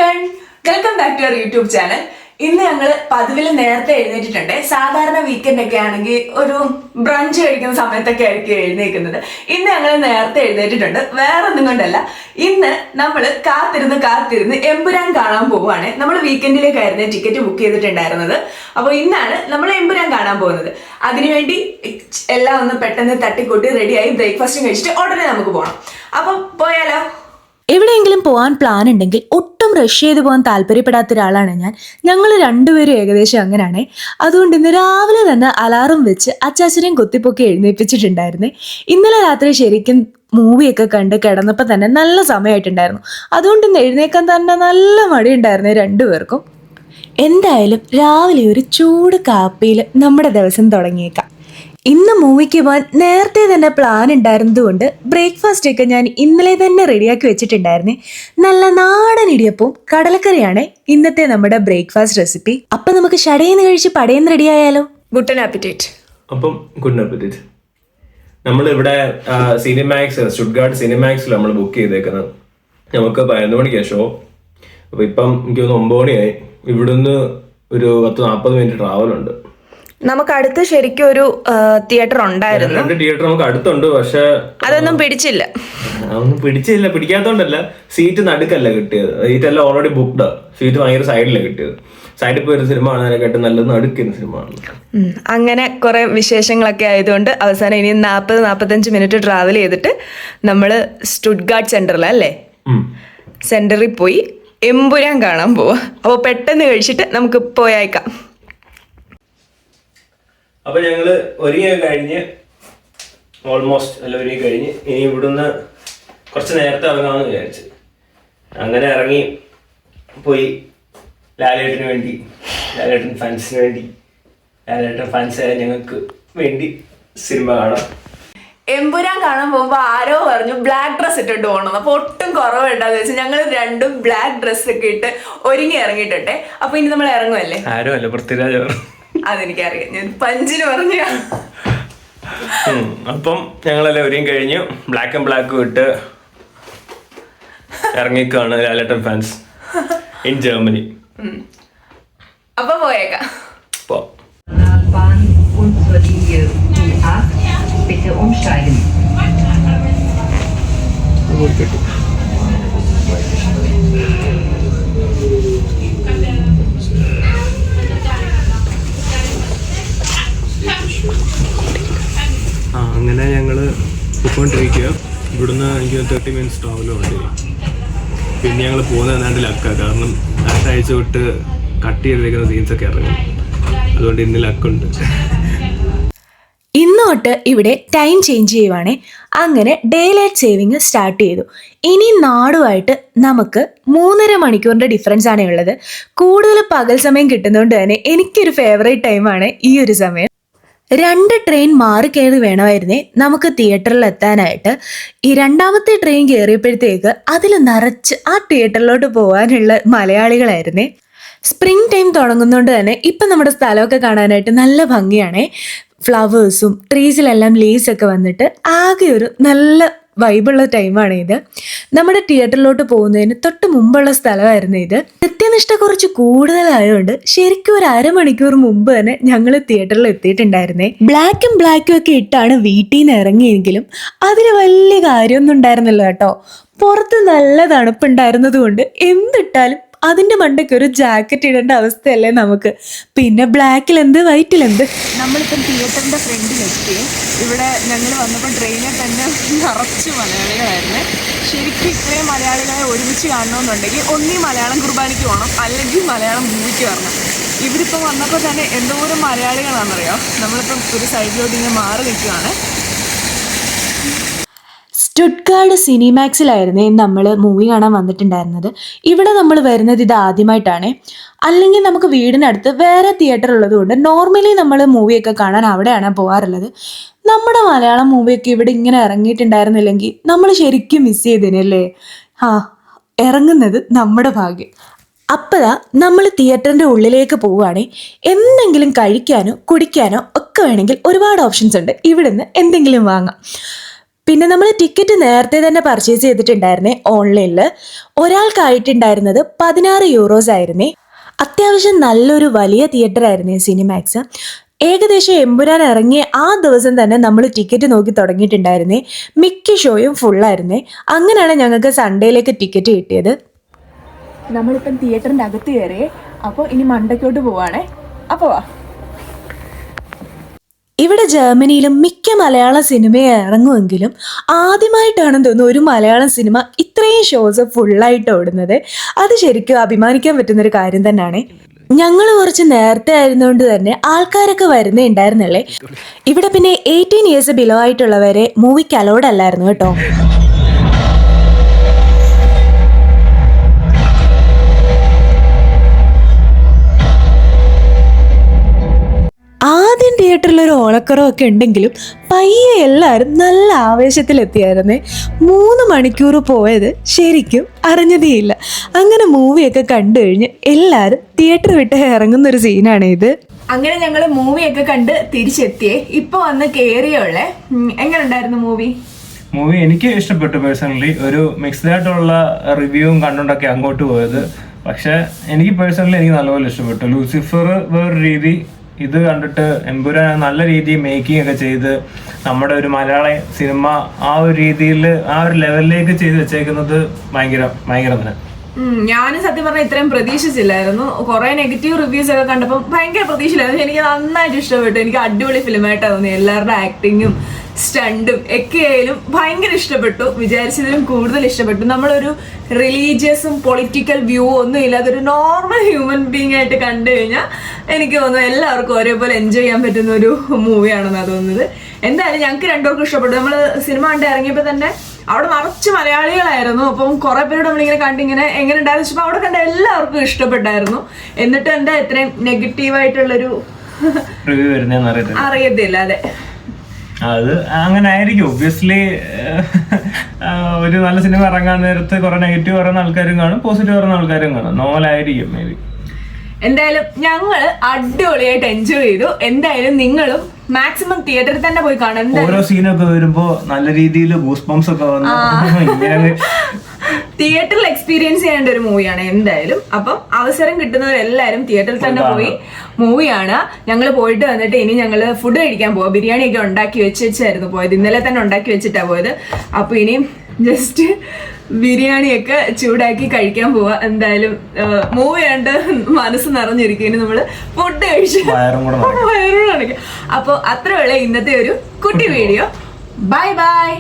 everyone, welcome back to our YouTube channel. ഇന്ന് ഞങ്ങൾ പതിവിൽ നേരത്തെ എഴുന്നേറ്റിട്ടുണ്ട്. സാധാരണ വീക്കെൻഡ് ഒക്കെ ആണെങ്കിൽ ഒരു ബ്രഞ്ച് കഴിക്കുന്ന സമയത്തൊക്കെ ആയിരിക്കും എഴുന്നേക്കുന്നത്. ഇന്ന് ഞങ്ങൾ നേരത്തെ എഴുന്നേറ്റിട്ടുണ്ട്. വേറെ ഒന്നും കൊണ്ടല്ല, ഇന്ന് നമ്മൾ കാത്തിരുന്ന് എമ്പുരാൻ കാണാൻ പോവുകയാണ്. നമ്മൾ വീക്കെൻഡിലേക്കായിരുന്നു ടിക്കറ്റ് ബുക്ക് ചെയ്തിട്ടുണ്ടായിരുന്നത്. അപ്പോൾ ഇന്നാണ് നമ്മൾ എമ്പുരാൻ കാണാൻ പോകുന്നത്. അതിനുവേണ്ടി എല്ലാം ഒന്ന് പെട്ടെന്ന് തട്ടിക്കൂട്ടി റെഡിയായി ബ്രേക്ക്ഫാസ്റ്റും കഴിച്ചിട്ട് ഉടനെ നമുക്ക് പോകണം. അപ്പം പോയാലോ? എവിടെയെങ്കിലും പോകാൻ പ്ലാൻ ഉണ്ടെങ്കിൽ ഒട്ടും റഷ് ചെയ്ത് പോകാൻ താല്പര്യപ്പെടാത്ത ഒരാളാണ് ഞങ്ങൾ രണ്ടുപേരും ഏകദേശം അങ്ങനെയാണേ. അതുകൊണ്ട് ഇന്ന് രാവിലെ തന്നെ അലാറം വെച്ച് അച്ചാച്ചനെയും കൊത്തിപ്പൊക്കി എഴുന്നേൽപ്പിച്ചിട്ടുണ്ടായിരുന്നേ. ഇന്നലെ രാത്രി ശരിക്കും മൂവിയൊക്കെ കണ്ട് കിടന്നപ്പോൾ തന്നെ നല്ല സമയമായിട്ടുണ്ടായിരുന്നു. അതുകൊണ്ട് ഇന്ന് എഴുന്നേക്കാൻ തന്നെ നല്ല മടിയുണ്ടായിരുന്നേ രണ്ടുപേർക്കും. എന്തായാലും രാവിലെ ഒരു ചൂട് കാപ്പിയിൽ നമ്മുടെ ദിവസം തുടങ്ങിയേക്കാം. ഇന്ന് മൂവിക്ക് പോകാൻ നേരത്തെ തന്നെ പ്ലാൻ ഉണ്ടായിരുന്നതുകൊണ്ട് ബ്രേക്ക്ഫാസ്റ്റ് ഒക്കെ ഞാൻ ഇന്നലെ തന്നെ റെഡിയാക്കി വെച്ചിട്ടുണ്ടായിരുന്നേ. നല്ല നാടൻ ഇടിയപ്പവും കടലക്കറിയാണ് ഇന്നത്തെ നമ്മുടെ ബ്രേക്ക്ഫാസ്റ്റ് റെസിപ്പി. അപ്പം നമുക്ക് ഷടേന്ന് കഴിച്ച് പടേന്ന് റെഡി ആയാലോ? Good appetite. അപ്പം ഗുഡ് ആപ്പിറ്റൈറ്റ്. നമ്മളിവിടെ സിനിമാക്സ് സ്റ്റുട്ട്ഗാർട്ട് സിനിമാക്സിൽ നമ്മൾ ബുക്ക് ചെയ്തേക്കുന്നത്. നമുക്ക് 11 മണിക്കാണ് ഷോ. അപ്പോൾ ഇപ്പം എനിക്ക് തോന്നുന്നു 9 മണിയായി. ഇവിടുന്ന് ഒരു 10-40 മിനിറ്റ് ട്രാവലുണ്ട്. നമുക്ക് അടുത്ത് ശരിക്കും ഒരു തിയേറ്റർ ഉണ്ടായിരുന്നു. 2 തിയേറ്റർ നമുക്ക് അടുത്തുണ്ട്. പക്ഷെ അതൊന്നും പിടിച്ചില്ല. പിടിക്കാത്തോണ്ടല്ല, സീറ്റ് നടുക്കല്ല കിട്ടിയത്. സീറ്റ് എല്ലാം ഓൾറെഡി ബുക്ക്ഡ്. സീറ്റ് ഭയങ്കര സൈഡിലാണ് കിട്ടിയത്. സൈഡിൽ പോയി ഒരു സിനിമ കാണാനൊക്കെ നല്ലത് നടുക്കുന്ന സിനിമ ആണ്. അങ്ങനെ കുറെ വിശേഷങ്ങളൊക്കെ ആയതുകൊണ്ട് അവസാനം ഇനി 40-45 മിനിറ്റ് ട്രാവൽ ചെയ്തിട്ട് നമ്മൾ സ്റ്റുട്ട്ഗാർട്ട് സെന്ററിലല്ലേ, സെന്ററിൽ പോയി എമ്പുരാൻ കാണാൻ പോവാ. അപ്പോൾ പെട്ടെന്ന് കഴിച്ചിട്ട് നമുക്ക് പോയേക്കാം. അപ്പൊ ഞങ്ങള് ഒരുങ്ങി കഴിഞ്ഞ് ഒരുങ്ങി കഴിഞ്ഞ് ഇനി ഇവിടുന്ന് കുറച്ച് നേരത്തെ ഇറങ്ങാമെന്ന് വിചാരിച്ചു. അങ്ങനെ ഇറങ്ങി പോയി ലാലേട്ടൻ ഫാൻസായ ഞങ്ങൾക്ക് വേണ്ടി സിനിമ കാണാം. എമ്പുരാൻ കാണാൻ പോകുമ്പോൾ ആരോ പറഞ്ഞു ബ്ലാക്ക് ഡ്രസ് ഇട്ടിട്ട് പോകണം. അപ്പോൾ ഒട്ടും കുറവുണ്ടാന്ന് വെച്ചാൽ ഞങ്ങൾ രണ്ടും ബ്ലാക്ക് ഡ്രസ് ഒക്കെ ഇട്ട് ഒരുങ്ങി ഇറങ്ങിയിട്ടെ. അപ്പൊ ഇനി നമ്മൾ ഇറങ്ങുമല്ലേ? ആരോ അല്ല, പൃഥ്വിരാജ്. അതെനിക്കറിയാം, ഞാൻ പഞ്ചിന് പറഞ്ഞ. അപ്പം ഞങ്ങളെല്ലാം ഒരുങ്ങി കഴിഞ്ഞു. ബ്ലാക്ക് ആൻഡ് ബ്ലാക്ക് ഇട്ട് ഇറങ്ങിക്കാണ് ലാലേട്ടൻ ഫാൻസ് ഇൻ ജർമ്മനി. അപ്പൊ പോയേക്കാം. Bahn und zur Linie U8 bitte umsteigen. അങ്ങനെ ഞങ്ങള് പോയിക്കൊണ്ടിരിക്കുക. ഇവിടുന്ന് എനിക്ക് 30 മിനിറ്റ്സ് ട്രാവലും ഉണ്ട്. പിന്നെ ഞങ്ങൾ പോകുന്നത് എന്നാണ്ട് ലക്കാണ്. കാരണം അടുത്ത ആഴ്ച തൊട്ട് കട്ട് ചെയ്തിരിക്കുന്ന സീൻസൊക്കെ ഇറങ്ങും. അതുകൊണ്ട് ഇന്ന് ലക്കുണ്ട്. ഇന്ന് തൊട്ട് ഇവിടെ ടൈം ചേഞ്ച് ചെയ്യുവാണേ. അങ്ങനെ ഡേ ലൈറ്റ് സേവിങ് സ്റ്റാർട്ട് ചെയ്തു. ഇനി നാടുമായിട്ട് നമുക്ക് 3.5 മണിക്കൂറിൻ്റെ ഡിഫറൻസ് ആണ് ഉള്ളത്. കൂടുതൽ പകൽ സമയം കിട്ടുന്നതുകൊണ്ട് തന്നെ എനിക്കൊരു ഫേവറേറ്റ് ടൈമാണ് ഈ ഒരു സമയം. 2 ട്രെയിൻ മാറി കയറി വേണമായിരുന്നേ നമുക്ക് തിയേറ്ററിൽ എത്താനായിട്ട്. ഈ 2ാമത്തെ ട്രെയിൻ കയറിയപ്പോഴത്തേക്ക് അതിൽ നിറച്ച് ആ തിയേറ്ററിലോട്ട് പോകാനുള്ള മലയാളികളായിരുന്നേ. സ്പ്രിംഗ് ടൈം തുടങ്ങുന്നതുകൊണ്ട് തന്നെ ഇപ്പം നമ്മുടെ സ്ഥലമൊക്കെ കാണാനായിട്ട് നല്ല ഭംഗിയാണേ. ഫ്ലവേഴ്സും ട്രീസിലെല്ലാം ലീസൊക്കെ വന്നിട്ട് ആകെ ഒരു നല്ല വൈബുള്ള ടൈമാണ് ഇത്. നമ്മുടെ തിയേറ്ററിലോട്ട് പോകുന്നതിന് തൊട്ട് മുമ്പുള്ള സ്ഥലമായിരുന്നു ഇത്. കൃത്യനിഷ്ഠ കുറച്ച് കൂടുതലായതുകൊണ്ട് ശരിക്കും ഒരു 1/2 മണിക്കൂർ മുമ്പ് തന്നെ ഞങ്ങൾ തിയേറ്ററിൽ എത്തിയിട്ടുണ്ടായിരുന്നേ. ബ്ലാക്കും ഒക്കെ ഇട്ടാണ് വീട്ടിൽ നിന്ന് ഇറങ്ങിയെങ്കിലും അതിന് വലിയ കാര്യമൊന്നും ഉണ്ടായിരുന്നില്ല കേട്ടോ. പുറത്ത് നല്ല തണുപ്പുണ്ടായിരുന്നത് കൊണ്ട് എന്തിട്ടാലും അതിൻ്റെ മണ്ടയ്ക്ക് ഒരു ജാക്കറ്റ് ഇടേണ്ട അവസ്ഥയല്ലേ നമുക്ക്. പിന്നെ ബ്ലാക്കിൽ എന്ത് വൈറ്റിൽ എന്ത്. നമ്മളിപ്പം തിയേറ്ററിന്റെ ഫ്രണ്ടിലെത്തി. ഇവിടെ ഞങ്ങൾ വന്നപ്പോൾ ട്രെയിനിൽ തന്നെ നിറച്ച് മലയാളികളായിരുന്നു. ശരിക്കും ഇത്രയും മലയാളികളെ ഒരുമിച്ച് കാണണമെന്നുണ്ടെങ്കിൽ ഒന്നീ മലയാളം കുർബാനയ്ക്ക് പോകണം, അല്ലെങ്കിൽ മലയാളം മൂവിക്ക് വരണം. ഇവിടെ ഇപ്പം വന്നപ്പോൾ തന്നെ എന്തോരം മലയാളികളാണെന്നറിയാം. നമ്മളിപ്പം ഒരു സൈഡിലോട്ട് ഇങ്ങനെ മാറി നിൽക്കുകയാണ്. സ്റ്റുട്ട്ഗാർട്ട് സിനിമാക്സിലായിരുന്നേ നമ്മൾ മൂവി കാണാൻ വന്നിട്ടുണ്ടായിരുന്നത്. ഇവിടെ നമ്മൾ വരുന്നത് ഇത് ആദ്യമായിട്ടാണ്. അല്ലെങ്കിൽ നമുക്ക് വീടിനടുത്ത് വേറെ തിയേറ്റർ ഉള്ളത് കൊണ്ട് നോർമലി നമ്മൾ മൂവിയൊക്കെ കാണാൻ അവിടെയാണ് പോകാറുള്ളത്. നമ്മുടെ മലയാളം മൂവിയൊക്കെ ഇവിടെ ഇങ്ങനെ ഇറങ്ങിയിട്ടുണ്ടായിരുന്നില്ലെങ്കിൽ നമ്മൾ ശരിക്കും മിസ് ചെയ്തേനല്ലേ. ഇറങ്ങുന്നത് നമ്മുടെ ഭാഗ്യം. അപ്പോഴാ നമ്മൾ തിയേറ്ററിൻ്റെ ഉള്ളിലേക്ക് പോവുകയാണെ. എന്തെങ്കിലും കഴിക്കാനോ കുടിക്കാനോ ഒക്കെ വേണമെങ്കിൽ ഒരുപാട് ഓപ്ഷൻസ് ഉണ്ട്. ഇവിടുന്ന് എന്തെങ്കിലും വാങ്ങാം. പിന്നെ നമ്മൾ ടിക്കറ്റ് നേരത്തെ തന്നെ പർച്ചേസ് ചെയ്തിട്ടുണ്ടായിരുന്നേ ഓൺലൈനിൽ. ഒരാൾക്കായിട്ടുണ്ടായിരുന്നത് 16 യൂറോസ് ആയിരുന്നേ. അത്യാവശ്യം നല്ലൊരു വലിയ തിയേറ്റർ ആയിരുന്നേ സിനിമാക്സ്. ഏകദേശം എമ്പുരാൻ ഇറങ്ങിയ ആ ദിവസം തന്നെ നമ്മൾ ടിക്കറ്റ് നോക്കി തുടങ്ങിയിട്ടുണ്ടായിരുന്നേ. മിക്ക ഷോയും ഫുള്ളായിരുന്നേ. അങ്ങനെയാണ് ഞങ്ങൾക്ക് സൺഡേയിലേക്ക് ടിക്കറ്റ് കിട്ടിയത്. നമ്മളിപ്പം തിയേറ്ററിന്റെ അകത്ത് കയറിയേ. അപ്പോൾ ഇനി മണ്ടയ്ക്കോട്ട് പോവാണേ. അപ്പോൾ ഇവിടെ ജർമ്മനിയിലും മിക്ക മലയാള സിനിമ ഇറങ്ങുമെങ്കിലും ആദ്യമായിട്ടാണെന്ന് തോന്നുന്നു ഒരു മലയാളം സിനിമ ഇത്രയും ഷോസ് ഫുള്ളായിട്ട് ഓടുന്നത്. അത് ശരിക്കും അഭിമാനിക്കാൻ പറ്റുന്നൊരു കാര്യം തന്നെയാണ്. ഞങ്ങൾ കുറച്ച് നേരത്തെ ആയിരുന്നുകൊണ്ട് തന്നെ ആൾക്കാരൊക്കെ വരുന്നേ ഉണ്ടായിരുന്നല്ലേ. ഇവിടെ പിന്നെ 18 ഇയേഴ്സ് ബിലോ ആയിട്ടുള്ളവരെ മൂവിക്ക് അലൗഡ് അല്ലായിരുന്നു കേട്ടോ. ആദ്യം തിയേറ്ററിൽ ഒരു ഓളക്കുറവൊക്കെ ഉണ്ടെങ്കിലും പയ്യെ എല്ലാവരും നല്ല ആവേശത്തിലെത്തിയായിരുന്നേ. 3 മണിക്കൂർ പോയത് ശരിക്കും അറിഞ്ഞതേയില്ല. അങ്ങനെ മൂവിയൊക്കെ കണ്ടു കഴിഞ്ഞ് എല്ലാവരും തിയേറ്റർ വിട്ട് ഇറങ്ങുന്നൊരു സീനാണ് ഇത്. അങ്ങനെ ഞങ്ങൾ മൂവിയൊക്കെ കണ്ട് തിരിച്ചെത്തിയേ. ഇപ്പൊ വന്ന് കേറിയുള്ളേ. എങ്ങനെ ഉണ്ടായിരുന്നു മൂവി? എനിക്ക് ഇഷ്ടപ്പെട്ടു പേഴ്സണലി. ഒരു മിക്സ്ഡ് ആയിട്ടുള്ള റിവ്യൂവും കണ്ടുകൊണ്ടൊക്കെ അങ്ങോട്ട് പോയത്. പക്ഷെ എനിക്ക് പേഴ്സണലി നല്ലപോലെ ഇഷ്ടപ്പെട്ടു. ലൂസിഫർ വേറൊരു രീതി, ഇത് കണ്ടിട്ട് എമ്പുരാൻ നല്ല രീതിയിൽ മേക്കിംഗ് ഒക്കെ ചെയ്ത് നമ്മുടെ ഒരു മലയാള സിനിമ ആ ഒരു രീതിയിൽ ആ ഒരു ലെവലിലേക്ക് ചെയ്ത് വെച്ചേക്കുന്നത് ഭയങ്കര തന്നെ. ഞാനും സത്യം പറഞ്ഞാൽ ഇത്രയും പ്രതീക്ഷിച്ചില്ലായിരുന്നു. കുറെ നെഗറ്റീവ് റിവ്യൂസ് ഒക്കെ കണ്ടപ്പോൾ ഭയങ്കര പ്രതീക്ഷയിലായിരുന്നു. എനിക്ക് നന്നായിട്ട് ഇഷ്ടപ്പെട്ടു. എനിക്ക് അടിപൊളി ഫിലിമായിട്ടാണ് തോന്നി. എല്ലാവരുടെ ആക്ടിങ്ങും സ്റ്റണ്ടും ഒക്കെ ആയാലും ഭയങ്കര ഇഷ്ടപ്പെട്ടു. വിചാരിച്ചതിലും കൂടുതൽ ഇഷ്ടപ്പെട്ടു. നമ്മളൊരു റിലീജിയസും പൊളിറ്റിക്കൽ വ്യൂ ഒന്നും ഇല്ലാതെ ഒരു നോർമൽ ഹ്യൂമൻ ബീങ് ആയിട്ട് കണ്ടു കഴിഞ്ഞാൽ എനിക്ക് തോന്നുന്നു എല്ലാവർക്കും ഒരേപോലെ എൻജോയ് ചെയ്യാൻ പറ്റുന്ന ഒരു മൂവിയാണെന്നാണ് തോന്നുന്നത്. എന്തായാലും ഞങ്ങൾക്ക് രണ്ടുപേർക്കും ഇഷ്ടപ്പെട്ടു. നമ്മൾ സിനിമ കണ്ട് ഇറങ്ങിയപ്പോൾ തന്നെ അവിടെ നിറച്ച് മലയാളികളായിരുന്നു. അപ്പം കുറെ പേരോട് നമ്മളിങ്ങനെ കണ്ടിങ്ങനെ എങ്ങനെ ഉണ്ടായിരുന്നു വെച്ചപ്പോൾ അവിടെ കണ്ട എല്ലാവർക്കും ഇഷ്ടപ്പെട്ടായിരുന്നു. എന്നിട്ട് എന്താ ഇത്രയും നെഗറ്റീവായിട്ടുള്ളൊരു റിവ്യൂ വരുന്നതെന്ന് അറിയത്തില്ല. അതെ, അത് അങ്ങനെ ആയിരിക്കും. ഒബ്വിയസ്ലി ഒരു നല്ല സിനിമ ഇറങ്ങാൻ നേരത്ത് കുറെ നെഗറ്റീവ് പറയുന്ന ആൾക്കാരും കാണും, പോസിറ്റീവ് പറയുന്ന ആൾക്കാരും കാണും. നോർമലായിരിക്കും മേ ബി. എന്തായാലും ഞങ്ങൾ അടിപൊളിയായിട്ട് എൻജോയ് ചെയ്തു. എന്തായാലും നിങ്ങളും മാക്സിമം തിയേറ്ററിൽ തന്നെ പോയി കാണാം. ഓരോ സീനൊക്കെ വരുമ്പോ നല്ല രീതിയിൽ ഗൂസ് ബംസ് ഒക്കെ വന്ന് തിയേറ്ററിൽ എക്സ്പീരിയൻസ് ചെയ്യേണ്ട ഒരു മൂവിയാണ് എന്തായാലും. അപ്പം അവസരം കിട്ടുന്നവരെല്ലാരും തിയേറ്ററിൽ തന്നെ പോയി മൂവി കാണുക. ഞങ്ങൾ പോയിട്ട് വന്നിട്ട് ഇനി ഞങ്ങൾ ഫുഡ് കഴിക്കാൻ പോവാം. ബിരിയാണി ഒക്കെ ഉണ്ടാക്കി വെച്ചായിരുന്നു പോയത്. ഇന്നലെ തന്നെ ഉണ്ടാക്കി വെച്ചിട്ടാ പോയത്. അപ്പൊ ഇനി ജസ്റ്റ് ബിരിയാണിയൊക്കെ ചൂടാക്കി കഴിക്കാൻ പോവാ. എന്തായാലും മൂവി കണ്ട് മനസ്സ് നിറഞ്ഞിരിക്കും. ഇനി നമ്മള് ഫുഡ് കഴിച്ച് വയറും കാണിക്കാം. അപ്പൊ അത്രയുള്ള ഇന്നത്തെ ഒരു കുട്ടി വീഡിയോ. Bye bye.